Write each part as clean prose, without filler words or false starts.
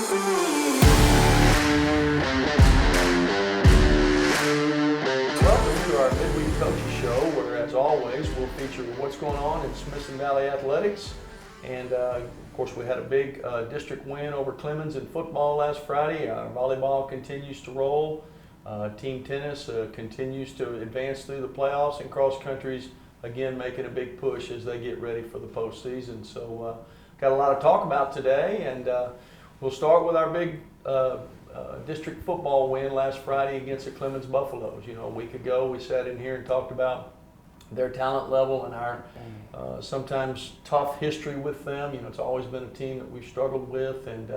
Welcome to our Midweek Coaches Show, where, as always, we'll feature what's going on in Smithson Valley Athletics. And, of course, we had a big district win over Clemens in football last Friday. Volleyball continues to roll. Team tennis continues to advance through the playoffs, and cross country's again making a big push as they get ready for the postseason. So got a lot of talk about today, and we'll start with our big district football win last Friday against the Clemens Buffaloes. You know, a week ago we sat in here and talked about their talent level and our sometimes tough history with them. You know, it's always been a team that we've struggled with, and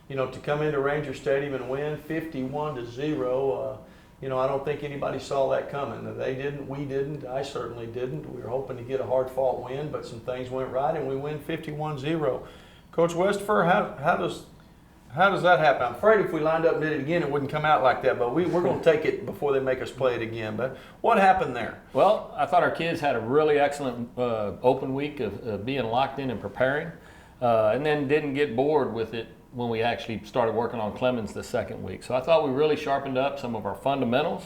you know, to come into Ranger Stadium and win 51-0, you know, I don't think anybody saw that coming. They didn't, we didn't, I certainly didn't. We were hoping to get a hard-fought win, but some things went right, and we win 51-0. Coach Westphal, how does that happen? I'm afraid if we lined up and did it again, it wouldn't come out like that, but we're going to take it before they make us play it again. But what happened there? Well, I thought our kids had a really excellent open week of being locked in and preparing, and then didn't get bored with it when we actually started working on Clemens the second week. So I thought we really sharpened up some of our fundamentals,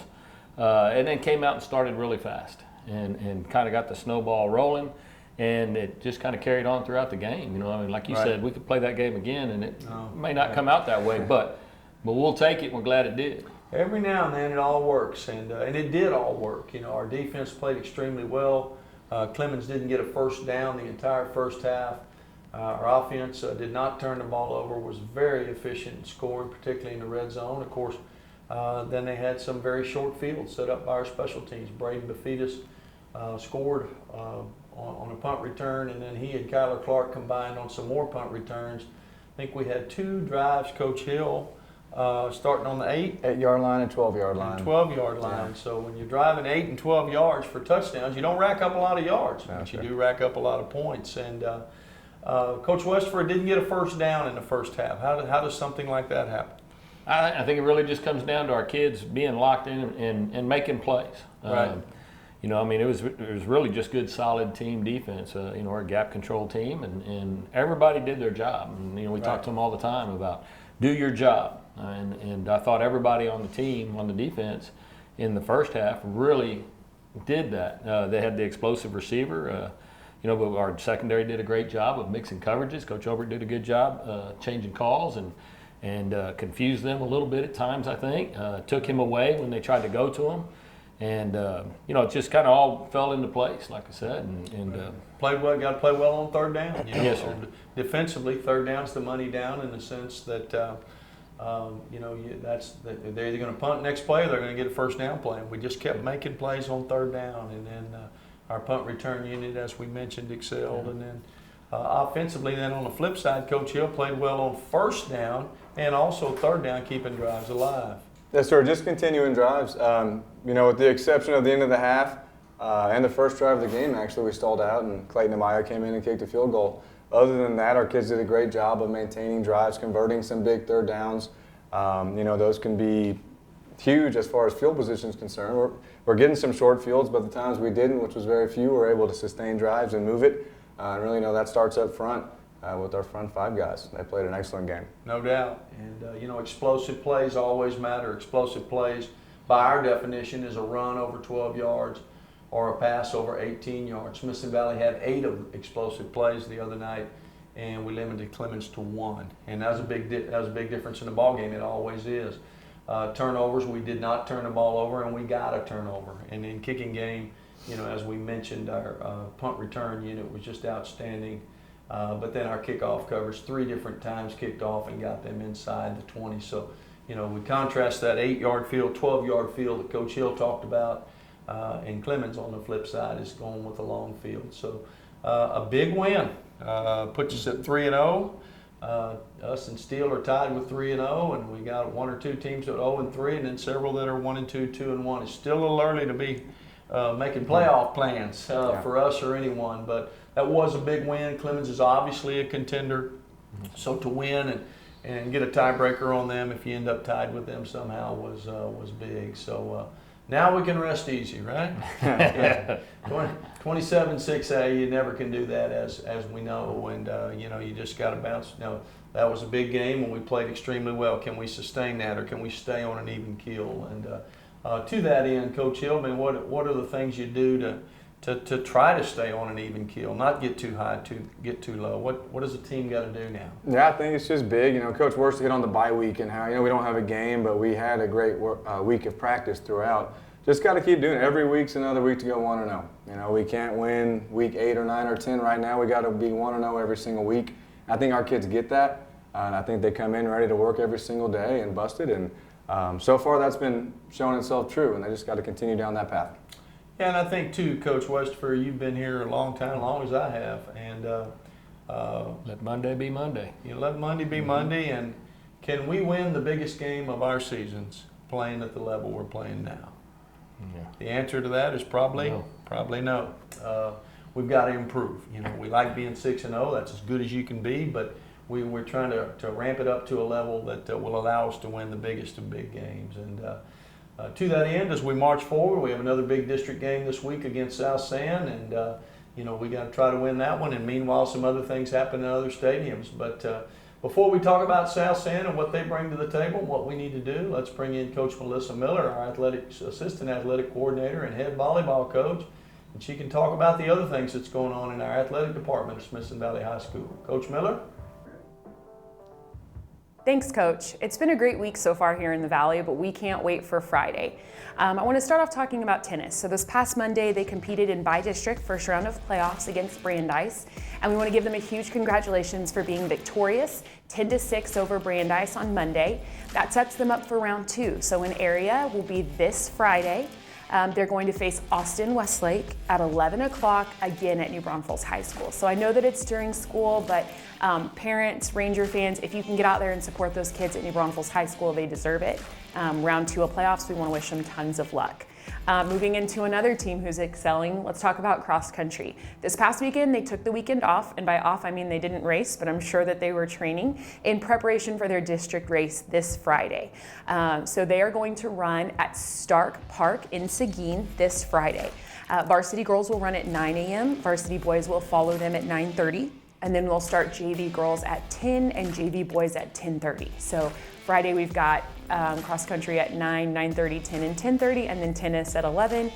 and then came out and started really fast and kind of got the snowball rolling. And it just kind of carried on throughout the game. You know, I mean, like you said, we could play that game again, and it may not come out that way, but we'll take it. We're glad it did. Every now and then it all works, and it did all work. You know, our defense played extremely well. Clemens didn't get a first down the entire first half. Our offense did not turn the ball over, was very efficient in scoring, particularly in the red zone. Of course, then they had some very short fields set up by our special teams. Braden Bafidis scored on a punt return, and then he and Kyler Clark combined on some more punt returns. I think we had 2 drives, Coach Hill, starting on the 8-yard line and 12-yard line. 12-yard line. So when you're driving 8 and 12 yards for touchdowns, you don't rack up a lot of yards, but you do rack up a lot of points. And Coach Westphal didn't get a first down in the first half. How does something like that happen? I think it really just comes down to our kids being locked in and making plays. Right. You know, I mean, it was really just good, solid team defense. You know, we're a gap control team, and everybody did their job. And, you know, we talk to them all the time about do your job. And I thought everybody on the team, on the defense, in the first half really did that. They had the explosive receiver. You know, but our secondary did a great job of mixing coverages. Coach Obert did a good job changing calls and confused them a little bit at times, I think. Took him away when they tried to go to him. And, you know, it just kind of all fell into place, like I said. And played well, got to play well on third down. You know? Yes, sir. Defensively, third down's the money down in the sense that, you know, they're either going to punt next play or they're going to get a first down play. And we just kept making plays on third down. And then our punt return unit, as we mentioned, excelled. And then offensively, then on the flip side, Coach Hill played well on first down and also third down, keeping drives alive. Yes, sir. Just continuing drives. You know, with the exception of the end of the half and the first drive of the game, actually, we stalled out, and Clayton Amaya came in and kicked a field goal. Other than that, our kids did a great job of maintaining drives, converting some big third downs. You know, those can be huge as far as field position is concerned. We're getting some short fields, but the times we didn't, which was very few, we're able to sustain drives and move it. And really, you know, that starts up front with our front 5 guys. They played an excellent game. No doubt. And, you know, explosive plays always matter. Explosive plays, by our definition, is a run over 12 yards or a pass over 18 yards. Smithson Valley had 8 of explosive plays the other night, and we limited Clemens to 1. And that was a big difference in the ball game. It always is. Turnovers, we did not turn the ball over, and we got a turnover. And in kicking game, you know, as we mentioned, our punt return unit was just outstanding. But then our kickoff coverage 3 different times kicked off and got them inside the 20. So, you know, we contrast that 8-yard field, 12-yard field that Coach Hill talked about, and Clemens on the flip side is going with a long field. So a big win. Puts us at 3-0. Us and Steele are tied with 3-0, and we got 1 or 2 teams at 0-3, and then several that are 1-2, 2-1. It's still a little early to be making playoff plans for us or anyone, but that was a big win. Clemens is obviously a contender, so to win and get a tiebreaker on them if you end up tied with them somehow was big. So Now we can rest easy, right? Yeah. 27-6A, you never can do that, as we know, and you just got to bounce. That was a big game and we played extremely well. Can we sustain that, or can we stay on an even keel? And to that end, Coach Hill, what are the things you do to try to stay on an even keel, not get too high, get too low? What does the team got to do now? Yeah, I think it's just big. Coach Worst hit on the bye week and how we don't have a game, but we had a great week of practice throughout. Just got to keep doing it. Every week's another week to go 1-0. We can't win week 8 or 9 or 10 right now. We got to be 1-0 every single week. I think our kids get that, and I think they come in ready to work every single day and bust it. And so far, that's been showing itself true, and they just got to continue down that path. Yeah, and I think too, Coach Westford, you've been here a long time, as long as I have, and let Monday be Monday. Let Monday be Monday, and can we win the biggest game of our seasons playing at the level we're playing now? Yeah. The answer to that is probably no. We've got to improve. We like being 6-0. That's as good as you can be, but we're trying to ramp it up to a level that will allow us to win the biggest of big games. And to that end, as we march forward, we have another big district game this week against South San, and we got to try to win that one. And meanwhile, some other things happen in other stadiums. But before we talk about South San and what they bring to the table, what we need to do, let's bring in Coach Melissa Miller, our assistant athletic coordinator and head volleyball coach, and she can talk about the other things that's going on in our athletic department at Smithson Valley High School. Coach Miller? Thanks, Coach. It's been a great week so far here in the Valley, but we can't wait for Friday. I want to start off talking about tennis. So this past Monday, they competed in bi-district first round of playoffs against Brandeis, and we want to give them a huge congratulations for being victorious, 10-6 over Brandeis on Monday. That sets them up for round 2. So in area will be this Friday. They're going to face Austin Westlake at 11 o'clock again at New Braunfels High School. So I know that it's during school, but parents, Ranger fans, if you can get out there and support those kids at New Braunfels High School, they deserve it. Round 2 of playoffs, we want to wish them tons of luck. Moving into another team who's excelling, let's talk about cross country. This past weekend, they took the weekend off, and by off, I mean they didn't race, but I'm sure that they were training in preparation for their district race this Friday. So they are going to run at Stark Park in Seguin this Friday. Varsity girls will run at 9 a.m., varsity boys will follow them at 9:30, and then we'll start JV girls at 10 and JV boys at 10:30. So Friday we've got cross country at 9, 9:30, 10, and 10:30, and then tennis at 11.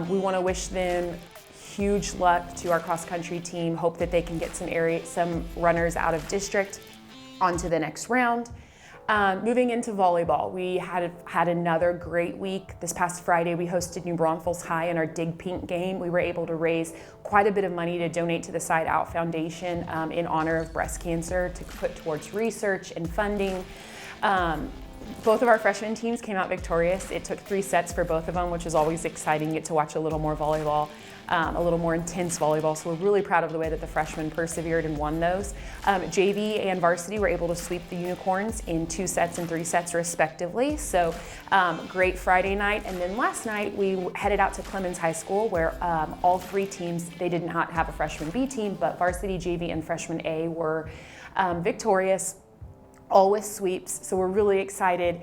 We want to wish them huge luck to our cross country team. Hope that they can get some runners out of district onto the next round. Moving into volleyball, we had another great week. This past Friday, we hosted New Braunfels High in our Dig Pink game. We were able to raise quite a bit of money to donate to the Side Out Foundation in honor of breast cancer, to put towards research and funding. Both of our freshman teams came out victorious. It took 3 sets for both of them, which is always exciting. Get to watch a little more volleyball, a little more intense volleyball. So we're really proud of the way that the freshmen persevered and won those. JV and varsity were able to sweep the Unicorns in 2 sets and 3 sets respectively. So great Friday night. And then last night we headed out to Clemens High School, where all 3 teams, they did not have a freshman B team, but varsity, JV, and freshman A were victorious, all with sweeps. So we're really excited.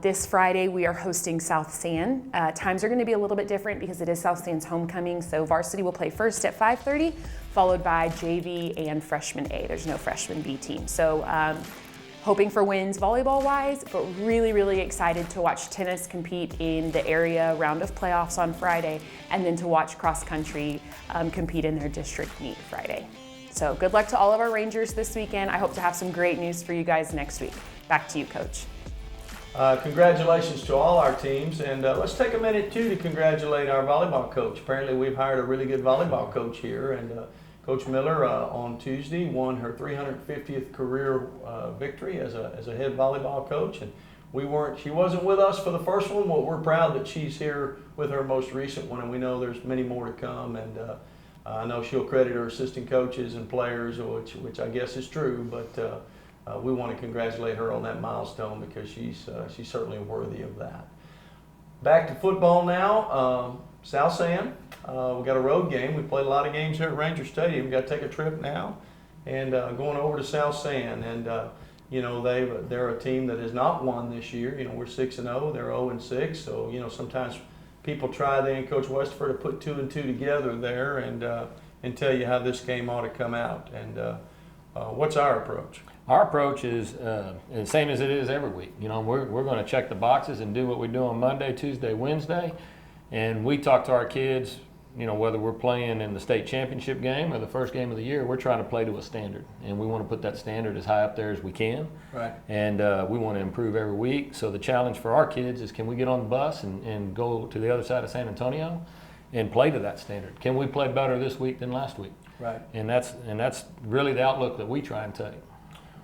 This Friday we are hosting South San. Times are going to be a little bit different because it is South San's homecoming. So varsity will play first at 5:30, followed by JV and freshman A. There's no freshman B team. So hoping for wins volleyball wise, but really, really excited to watch tennis compete in the area round of playoffs on Friday, and then to watch cross country compete in their district meet Friday. So good luck to all of our Rangers this weekend. I hope to have some great news for you guys next week. Back to you, Coach. Congratulations to all our teams, and let's take a minute too to congratulate our volleyball coach. Apparently we've hired a really good volleyball coach here, and Coach Miller on Tuesday won her 350th career victory as a head volleyball coach, and she wasn't with us for the first one, but we're proud that she's here with her most recent one, and we know there's many more to come. And I know she'll credit her assistant coaches and players, which I guess is true, but we want to congratulate her on that milestone because she's certainly worthy of that. Back to football now. South San, we got a road game. We played a lot of games here at Ranger Stadium. We got to take a trip now, and going over to South San. And they're a team that has not won this year. We're 6-0. They're 0-6. So sometimes people try then, Coach Westford, to put 2 and 2 together there and tell you how this game ought to come out. And what's our approach? Our approach is the same as it is every week. You know, we're going to check the boxes and do what we do on Monday, Tuesday, Wednesday, and we talk to our kids. You know, whether we're playing in the state championship game or the first game of the year, we're trying to play to a standard, and we want to put that standard as high up there as we can. Right. And we want to improve every week. So the challenge for our kids is, can we get on the bus and go to the other side of San Antonio and play to that standard? Can we play better this week than last week? Right. And that's really the outlook that we try and take.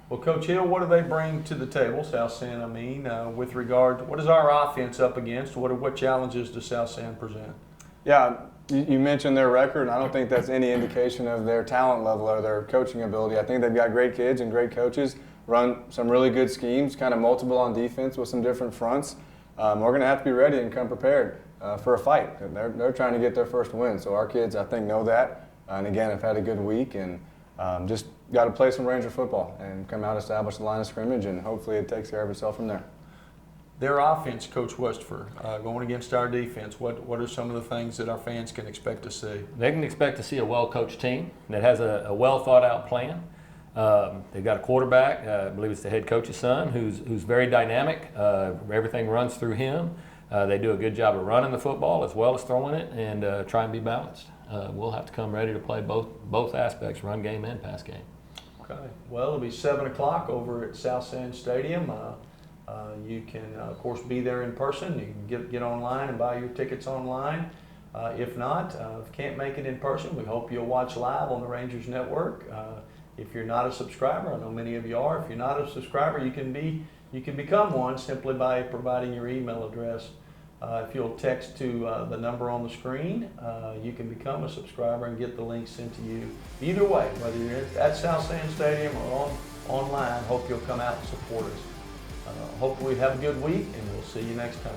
Well, Coach Hill, what do they bring to the table, South San? With regard to what is our offense up against? What challenges does South San present? Yeah, you mentioned their record, and I don't think that's any indication of their talent level or their coaching ability. I think they've got great kids and great coaches, run some really good schemes, kind of multiple on defense with some different fronts. We're going to have to be ready and come prepared for a fight. They're trying to get their first win, so our kids, I think, know that. And again, have had a good week, and just got to play some Ranger football and come out, establish the line of scrimmage, and hopefully it takes care of itself from there. Their offense, Coach Westford, going against our defense, what are some of the things that our fans can expect to see? They can expect to see a well-coached team that has a well-thought-out plan. They've got a quarterback, I believe it's the head coach's son, who's very dynamic. Everything runs through him. They do a good job of running the football as well as throwing it, and try and be balanced. We'll have to come ready to play both aspects, run game and pass game. Okay. Well, it'll be 7 o'clock over at South San Stadium. You can, of course, be there in person. You can get online and buy your tickets online. If not, if you can't make it in person, we hope you'll watch live on the Rangers Network. If you're not a subscriber, I know many of you are. If you're not a subscriber, you can become one simply by providing your email address. If you'll text to the number on the screen, you can become a subscriber and get the link sent to you. Either way, whether you're at South San Stadium or online, hope you'll come out and support us. Hopefully have a good week, and we'll see you next time.